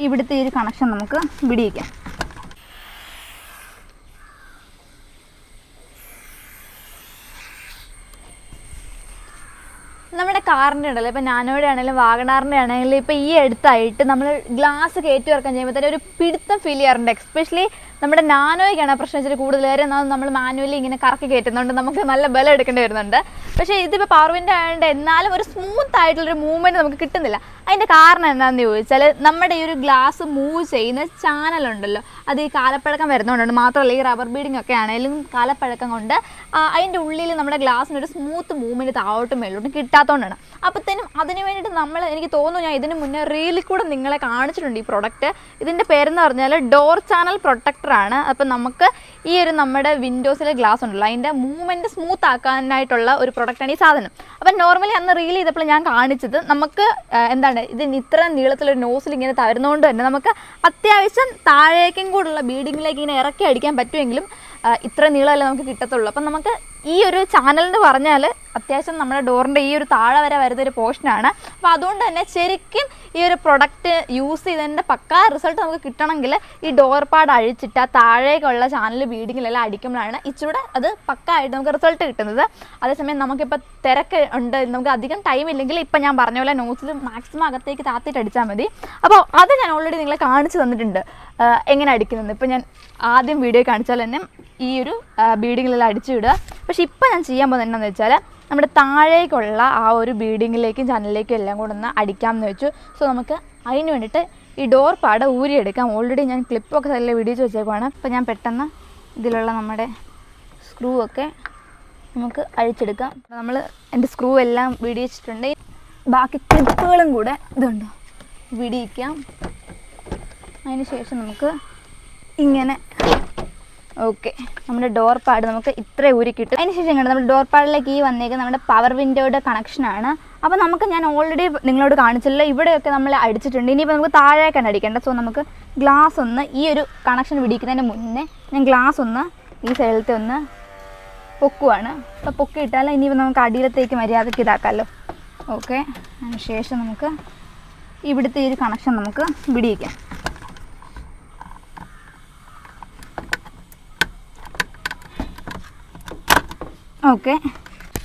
ഇവിടുത്തെ ഈ ഒരു കണക്ഷൻ നമുക്ക് വിടിയിക്കാം. നമ്മുടെ കാറിൻ്റെ ഉണ്ടല്ലോ, ഇപ്പോൾ നാനോയുടെ ആണെങ്കിലും വാഗണാറിൻ്റെ ആണെങ്കിലും ഇപ്പോൾ ഈ അടുത്തായിട്ട് നമ്മൾ ഗ്ലാസ് കയറ്റി ഇറക്കാൻ ചെയ്യുമ്പോൾ തന്നെ ഒരു പിടുത്തം ഫീൽ ചെയ്യാറുണ്ട്. എസ്പെഷ്യലി നമ്മുടെ നാനോയ്ക്കാണ് പ്രശ്നം വെച്ചിട്ട് കൂടുതൽ നേരം നമ്മൾ മാനുവലി ഇങ്ങനെ കറക്കി കയറ്റുന്നുണ്ട്, നമുക്ക് നല്ല ബലം എടുക്കേണ്ടി വരുന്നുണ്ട്. പക്ഷേ ഇതിപ്പോൾ പവർ വിൻഡോ ആയതുകൊണ്ട് എന്നാലും ഒരു സ്മൂത്ത് ആയിട്ടുള്ളൊരു മൂവ്മെൻറ്റ് നമുക്ക് കിട്ടുന്നില്ല. അതിൻ്റെ കാരണം എന്താണെന്ന് ചോദിച്ചാൽ നമ്മുടെ ഈ ഒരു ഗ്ലാസ് മൂവ് ചെയ്യുന്ന ചാനലുണ്ടല്ലോ, അത് ഈ കാലപ്പഴക്കം വരുന്നതുകൊണ്ടാണ്. മാത്രമല്ല ഈ റബ്ബർ ബീഡിംഗ് ഒക്കെ ആണെങ്കിലും കാലപ്പഴക്കം കൊണ്ട് അതിൻ്റെ ഉള്ളിൽ നമ്മുടെ ഗ്ലാസ്സിനൊരു സ്മൂത്ത് മൂവ്മെൻറ്റ് താഴോട്ടും മേലോട്ടും കിട്ടാത്തതുകൊണ്ടാണ്. അപ്പോഴത്തേനും അതിന് വേണ്ടിയിട്ട് എനിക്ക് തോന്നുന്നു ഞാൻ ഇതിന് മുന്നേ റീലിൽ കൂടെ നിങ്ങളെ കാണിച്ചിട്ടുണ്ട് ഈ പ്രൊഡക്റ്റ്. ഇതിൻ്റെ പേരെന്ന് പറഞ്ഞാൽ ഡോർ ചാനൽ പ്രൊട്ടക്ടറാണ്. അപ്പം നമുക്ക് ഈ ഒരു നമ്മുടെ വിൻഡോസിലെ ഗ്ലാസ് ഉണ്ടല്ലോ, അതിൻ്റെ മൂവ്മെൻറ്റ് സ്മൂത്ത് ആക്കാനായിട്ടുള്ള ഒരു പ്രൊഡക്റ്റാണ് ഈ സാധനം. അപ്പം നോർമലി അന്ന് റീൽ ചെയ്തപ്പോൾ ഞാൻ കാണിച്ചത് നമുക്ക് ഇതിന് ഇത്ര നീളത്തിലൊരു നോസിൽ ഇങ്ങനെ തരുന്നതുകൊണ്ട് തന്നെ നമുക്ക് അത്യാവശ്യം താഴേക്കും കൂടുള്ള ബീഡിങ്ങിലേക്ക് ഇങ്ങനെ ഇറക്കി അടിക്കാൻ പറ്റുമെങ്കിലും ഇത്ര നീളമല്ലേ നമുക്ക് കിട്ടത്തുള്ളൂ. അപ്പം നമുക്ക് ഈ ഒരു ചാനൽ എന്ന് പറഞ്ഞാൽ അത്യാവശ്യം നമ്മുടെ ഡോറിൻ്റെ ഈ ഒരു താഴെ വരെ വരുന്നൊരു പോർഷനാണ്. അപ്പോൾ അതുകൊണ്ട് തന്നെ ശരിക്കും ഈ ഒരു പ്രൊഡക്റ്റ് യൂസ് ചെയ്തതിൻ്റെ പക്കാ റിസൾട്ട് നമുക്ക് കിട്ടണമെങ്കിൽ ഈ ഡോർ പാഡ് അഴിച്ചിട്ട് ആ താഴേക്കുള്ള ചാനൽ ബീഡിങ്ങിലെല്ലാം അടിക്കുമ്പോഴാണ് ഇച്ചിരി അത് പക്കായിട്ട് നമുക്ക് റിസൾട്ട് കിട്ടുന്നത്. അതേസമയം നമുക്കിപ്പോൾ തിരക്ക് ഉണ്ട്, നമുക്ക് അധികം ടൈം ഇല്ലെങ്കിൽ ഇപ്പം ഞാൻ പറഞ്ഞ പോലെ നോസിൽ മാക്സിമം അകത്തേക്ക് താത്തിട്ട് അടിച്ചാൽ മതി. അപ്പോൾ അത് ഞാൻ ഓൾറെഡി നിങ്ങളെ കാണിച്ചു തന്നിട്ടുണ്ട് എങ്ങനെ അടിക്കുന്നത്. ഇപ്പം ഞാൻ ആദ്യം വീഡിയോ കാണിച്ചാൽ തന്നെ ഈ ഒരു ബീഡിങ്ങിലെല്ലാം അടിച്ചു വിടുക. പക്ഷേ ഇപ്പം ഞാൻ ചെയ്യാൻ പോകുന്നത് എന്താണെന്ന് വെച്ചാൽ നമ്മുടെ താഴേക്കുള്ള ആ ഒരു ബീഡിങ്ങിലേക്കും ചാനലിലേക്കും എല്ലാം കൂടെ ഒന്ന് അടിക്കാമെന്ന് വെച്ചു. സോ നമുക്ക് അതിന് വേണ്ടിയിട്ട് ഈ ഡോർ പാഡ് ഊരിയെടുക്കാം. ഓൾറെഡി ഞാൻ ക്ലിപ്പൊക്കെ നല്ല വീഡിയോസ് വെച്ചേക്കുവാണ്. അപ്പോൾ ഞാൻ പെട്ടെന്ന് ഇതിലുള്ള നമ്മുടെ സ്ക്രൂ ഒക്കെ നമുക്ക് അഴിച്ചെടുക്കാം. നമ്മൾ എൻ്റെ സ്ക്രൂ എല്ലാം വിടിയിച്ചിട്ടുണ്ട്. ബാക്കി ക്ലിപ്പുകളും കൂടെ ഇതുണ്ട് വിടിയിക്കാം. അതിന് ശേഷം നമുക്ക് ഇങ്ങനെ ഓക്കെ നമ്മുടെ ഡോർ പാഡ് നമുക്ക് ഇത്ര ഊരി കിട്ടും. അതിന് ശേഷം കണ്ടു നമ്മുടെ ഡോർ പാഡിലേക്ക് ഈ വന്നേക്കുന്നത് നമ്മുടെ പവർ വിൻഡോയുടെ കണക്ഷനാണ്. അപ്പോൾ നമുക്ക് ഞാൻ ഓൾറെഡി നിങ്ങളോട് കാണിച്ചല്ലോ, ഇവിടെയൊക്കെ നമ്മൾ അടിച്ചിട്ടുണ്ട്. ഇനിയിപ്പോൾ നമുക്ക് താഴേക്കാണ് അടിക്കേണ്ടത്. സോ നമുക്ക് ഗ്ലാസ് ഒന്ന് ഈ ഒരു കണക്ഷൻ പിടിക്കുന്നതിന് മുന്നേ ഞാൻ ഗ്ലാസ് ഒന്ന് ഈ സൈഡിലത്തെ ഒന്ന് പൊക്കുവാണ്. അപ്പോൾ പൊക്കിയിട്ടാൽ ഇനിയിപ്പോൾ നമുക്ക് അടിയിലത്തേക്ക് മര്യാദയ്ക്ക് ഇതാക്കാമല്ലോ. ഓക്കെ, അതിന് ശേഷം നമുക്ക് ഇവിടുത്തെ ഈ ഒരു കണക്ഷൻ നമുക്ക് വിടിയിക്കാം. ഓക്കെ,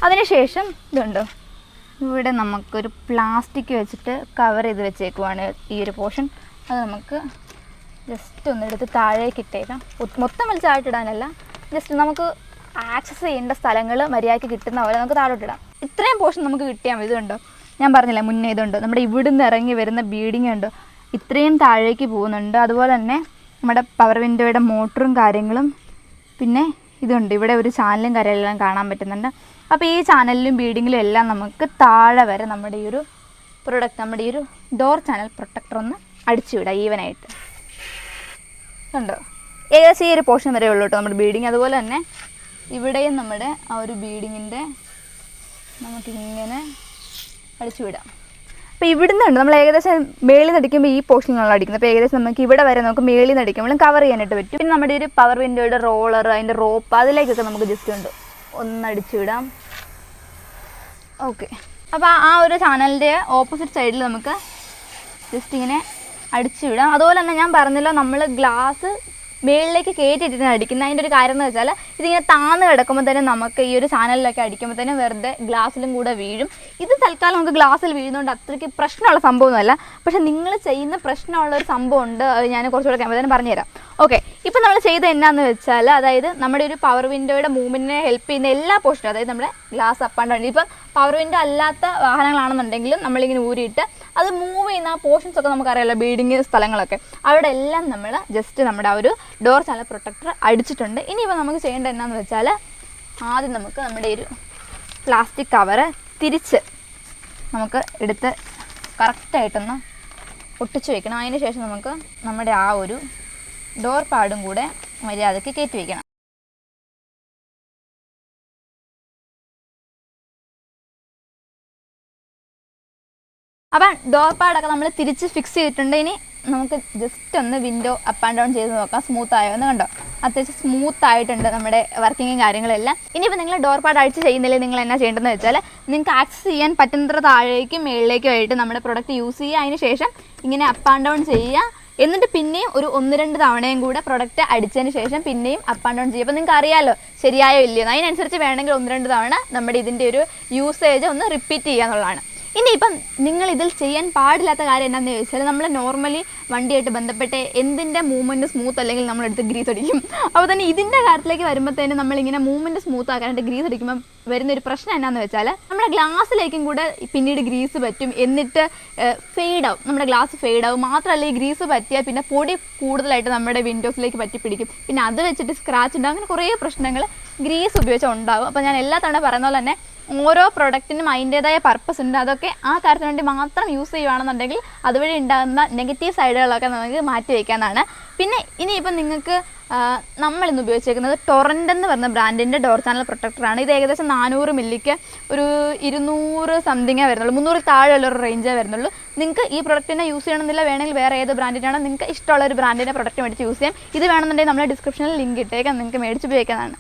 അതിനുശേഷം ഇതുണ്ടോ ഇവിടെ നമുക്കൊരു പ്ലാസ്റ്റിക് വെച്ചിട്ട് കവർ ചെയ്ത് വെച്ചേക്കുവാണ് ഈ ഒരു പോർഷൻ. അത് നമുക്ക് ജസ്റ്റ് ഒന്ന് എടുത്ത് താഴേക്ക് ഇട്ടേക്കാം. മൊത്തം വലിച്ചായിട്ടിടാനല്ല, ജസ്റ്റ് നമുക്ക് ആക്സസ് ചെയ്യേണ്ട സ്ഥലങ്ങൾ മര്യാദയ്ക്ക് കിട്ടുന്ന പോലെ നമുക്ക് താഴോട്ടിടാം. ഇത്രയും പോർഷൻ നമുക്ക് കിട്ടിയാൽ മതി. ഇതുണ്ടോ ഞാൻ പറഞ്ഞില്ലേ മുന്നേ, ഇതുണ്ട് നമ്മുടെ ഇവിടുന്ന് ഇറങ്ങി വരുന്ന ബീഡിങ് ഉണ്ട്, ഇത്രയും താഴേക്ക് പോകുന്നുണ്ട്. അതുപോലെ തന്നെ നമ്മുടെ പവർ വിൻഡോയുടെ മോട്ടറും കാര്യങ്ങളും, പിന്നെ ഇതുണ്ട് ഇവിടെ ഒരു ചാനലും കാര്യമെല്ലാം കാണാൻ പറ്റുന്നുണ്ട്. അപ്പോൾ ഈ ചാനലിലും ബീഡിങ്ങിലും എല്ലാം നമുക്ക് താഴെ വരെ നമ്മുടെ ഈ ഒരു പ്രൊഡക്റ്റ്, നമ്മുടെ ഈ ഒരു ഡോർ ചാനൽ പ്രൊട്ടക്ടർ ഒന്ന് അടിച്ചു വിടാം ഈവനായിട്ട്. കണ്ടോ, ഏകദേശം ഈ ഒരു പോർഷൻ വരെ ഉള്ളൂ കേട്ടോ നമ്മുടെ ബീഡിങ്. അതുപോലെ തന്നെ ഇവിടെയും നമ്മുടെ ആ ഒരു ബീഡിങ്ങിൻ്റെ നമുക്കിങ്ങനെ അടിച്ചു വിടാം. അപ്പോൾ ഇവിടുന്ന് ഉണ്ട് നമ്മൾ ഏകദേശം മേളിൽ നിന്ന് അടിക്കുമ്പോൾ ഈ പോർഷനിലാണ് അടിക്കുന്നത്. അപ്പോൾ ഏകദേശം നമുക്ക് ഇവിടെ വരെ നമുക്ക് മേളിൽ നിന്ന് അടിക്കുമ്പോഴും കവർ ചെയ്യാനായിട്ട് പറ്റും. പിന്നെ നമ്മുടെ ഒരു പവർ വിൻഡോയുടെ റോളർ, അതിൻ്റെ റോപ്പ്, അതിലേക്കൊക്കെ നമുക്ക് ജസ്റ്റ് ഉണ്ട് ഒന്നടിച്ചു വിടാം. ഓക്കെ, അപ്പോൾ ആ ഒരു ചാനലിൻ്റെ ഓപ്പോസിറ്റ് സൈഡിൽ നമുക്ക് ജസ്റ്റ് ഇങ്ങനെ അടിച്ചു വിടാം. അതുപോലെ തന്നെ ഞാൻ പറഞ്ഞല്ലോ നമ്മൾ ഗ്ലാസ് മേളിലേക്ക് കയറ്റിയിട്ടാണ് അടിക്കുന്നത്. അതിൻ്റെ ഒരു കാര്യം എന്ന് വെച്ചാൽ ഇതിങ്ങനെ താന്ന് കിടക്കുമ്പോൾ തന്നെ നമുക്ക് ഈ ഒരു ചാനലിലൊക്കെ അടിക്കുമ്പോൾ തന്നെ വെറുതെ ഗ്ലാസ്സിലും കൂടെ വീഴും. ഇത് തൽക്കാലം നമുക്ക് ഗ്ലാസ്സിൽ വീഴുന്നതുകൊണ്ട് അത്രയ്ക്ക് പ്രശ്നമുള്ള സംഭവമൊന്നുമല്ല. പക്ഷേ നിങ്ങൾ ചെയ്യുന്ന പ്രശ്നമുള്ള ഒരു സംഭവം ഉണ്ട്, അത് ഞാൻ കുറച്ചുകൂടെ കഴിയുമ്പോൾ തന്നെ പറഞ്ഞുതരാം. ഓക്കെ, ഇപ്പം നമ്മൾ ചെയ്ത് എന്നാന്ന് വെച്ചാൽ, അതായത് നമ്മുടെ ഒരു പവർ വിൻഡോയുടെ മൂവ്മെൻറ്റിനെ ഹെൽപ്പ് ചെയ്യുന്ന എല്ലാ പോർഷനും, അതായത് നമ്മുടെ ഗ്ലാസ് അപ്പ് ആൻഡ് ഡൗൺ, ഇപ്പം പവർ വിൻഡോ അല്ലാത്ത വാഹനങ്ങളാണെന്നുണ്ടെങ്കിലും നമ്മളിങ്ങനെ ഊരിയിട്ട് അത് മൂവ് ചെയ്യുന്ന ആ പോർഷൻസ് ഒക്കെ നമുക്കറിയാമല്ലോ, ബീഡിങ് സ്ഥലങ്ങളൊക്കെ, അവിടെ എല്ലാം നമ്മൾ ജസ്റ്റ് നമ്മുടെ ആ ഒരു ഡോർ ചാനൽ പ്രൊട്ടക്ടർ അടിച്ചിട്ടുണ്ട്. ഇനിയിപ്പോൾ നമുക്ക് ചെയ്യേണ്ടത് എന്നാന്ന് വെച്ചാൽ, ആദ്യം നമുക്ക് നമ്മുടെ ഒരു പ്ലാസ്റ്റിക് കവറ് തിരിച്ച് നമുക്ക് എടുത്ത് കറക്റ്റായിട്ടൊന്ന് ഒട്ടിച്ച് വയ്ക്കണം. അതിന് ശേഷം നമുക്ക് നമ്മുടെ ആ ഒരു ഡോർ പാഡും കൂടെ മര്യാദയ്ക്ക് കയറ്റി വയ്ക്കണം. അപ്പം ഡോർ പാഡൊക്കെ നമ്മൾ തിരിച്ച് ഫിക്സ് ചെയ്തിട്ടുണ്ട്. ഇനി നമുക്ക് ജസ്റ്റ് ഒന്ന് വിൻഡോ അപ്പ് ആൻഡ് ഡൗൺ ചെയ്ത് നോക്കാം സ്മൂത്ത് ആയോ എന്ന്. കണ്ടോ, അത്യാവശ്യം സ്മൂത്ത് ആയിട്ടുണ്ട് നമ്മുടെ വർക്കിങ്ങും കാര്യങ്ങളെല്ലാം. ഇനിയിപ്പോൾ നിങ്ങൾ ഡോർ പാഡ് അടിച്ച് ചെയ്യുന്നില്ലേ, നിങ്ങൾ എന്നാ ചെയ്യേണ്ടതെന്ന് വെച്ചാൽ, നിങ്ങൾക്ക് ആക്സസ് ചെയ്യാൻ പറ്റുന്നത്ര താഴേക്കും മേളിലേക്കും ആയിട്ട് നമ്മുടെ പ്രൊഡക്റ്റ് യൂസ് ചെയ്യുക. അതിന് ശേഷം ഇങ്ങനെ അപ്പ് ആൻഡ് ഡൗൺ ചെയ്യുക. എന്നിട്ട് പിന്നെയും ഒരു 1-2 തവണയും കൂടെ പ്രൊഡക്റ്റ് അടിച്ചതിന് ശേഷം പിന്നെയും അപ്പ് ആൻഡ് ഡൗൺ ചെയ്യും. അപ്പോൾ നിങ്ങൾക്ക് അറിയാമല്ലോ ശരിയായോ ഇല്ലയോ. അതിനനുസരിച്ച് വേണമെങ്കിൽ 1-2 തവണ നമ്മുടെ ഇതിൻ്റെ ഒരു യൂസേജ് ഒന്ന് റിപ്പീറ്റ് ചെയ്യുക എന്നുള്ളതാണ്. ഇനിയിപ്പം നിങ്ങൾ ഇതിൽ ചെയ്യാൻ പാടില്ലാത്ത കാര്യം എന്താണെന്ന് ചോദിച്ചാൽ, നമ്മൾ നോർമലി വണ്ടിയായിട്ട് ബന്ധപ്പെട്ട് എന്തിൻ്റെ മൂവ്മെൻറ്റ് സ്മൂത്ത് അല്ലെങ്കിൽ നമ്മളെടുത്ത് ഗ്രീസ് അടിക്കും. അപ്പോൾ തന്നെ ഇതിൻ്റെ കാര്യത്തിലേക്ക് വരുമ്പോഴത്തേനും നമ്മളിങ്ങനെ മൂവ്മെൻറ്റ് സ്മൂത്ത് ആക്കാനായിട്ട് ഗ്രീസ് അടിക്കുമ്പോൾ വരുന്നൊരു പ്രശ്നം എന്നാന്ന് വെച്ചാൽ, നമ്മുടെ ഗ്ലാസ്സിലേക്കും കൂടെ പിന്നീട് ഗ്രീസ് പറ്റും. എന്നിട്ട് ഫെയ്ഡാവും, നമ്മുടെ ഗ്ലാസ് ഫെയ്ഡാവും. മാത്രമല്ല ഈ ഗ്രീസ് പറ്റിയാൽ പിന്നെ പൊടി കൂടുതലായിട്ട് നമ്മുടെ വിൻഡോസിലേക്ക് പറ്റിപ്പിടിക്കും. പിന്നെ അത് വെച്ചിട്ട് സ്ക്രാച്ച് ഉണ്ടാകും. അങ്ങനെ കുറേ പ്രശ്നങ്ങൾ ഗ്രീസ് ഉപയോഗിച്ചാൽ ഉണ്ടാകും. അപ്പോൾ ഞാൻ എല്ലാ തവണ പറയുന്ന പോലെ തന്നെ ഓരോ പ്രൊഡക്റ്റിനും അതിൻ്റേതായ പർപ്പസ് ഉണ്ട്. അതൊക്കെ ആ കാര്യത്തിന് വേണ്ടി മാത്രം യൂസ് ചെയ്യുകയാണെന്നുണ്ടെങ്കിൽ അതുവഴി ഉണ്ടാകുന്ന നെഗറ്റീവ് സൈഡുകളൊക്കെ നമുക്ക് മാറ്റി വയ്ക്കാനാണ്. പിന്നെ ഇനിയിപ്പം നിങ്ങൾക്ക് നമ്മളിന്ന് ഉപയോഗിച്ചേക്കുന്നത് ടൊറൻ്റ് എന്ന് പറഞ്ഞ ബ്രാൻഡിൻ്റെ ഡോർ ചാനൽ പ്രൊട്ടക്ടറാണ്. ഇത് ഏകദേശം 400 മില്ലിക്ക് ഒരു 200 സംതിങ്ങേ വരുന്നുള്ളൂ, 300 താഴെയുള്ള ഒരു റേഞ്ചേ വരുന്നുള്ളൂ. നിങ്ങൾക്ക് ഈ പ്രൊഡക്റ്റിനെ യൂസ് ചെയ്യണമെന്നില്ല, വേണമെങ്കിൽ വേറെ ഏത് ബ്രാൻഡിനാണോ നിങ്ങൾക്ക് ഇഷ്ടമുള്ള ഒരു ബ്രാൻഡിൻ്റെ പ്രൊഡക്റ്റ് മേടിച്ച് യൂസ് ചെയ്യാം. ഇത് വേണമെന്നുണ്ടെങ്കിൽ നമ്മൾ ഡിസ്ക്രിപ്ഷനിൽ ലിങ്ക് ഇട്ടേക്കാം, നിങ്ങൾക്ക് മേടിച്ച് ഉപയോഗിക്കാനാണ്.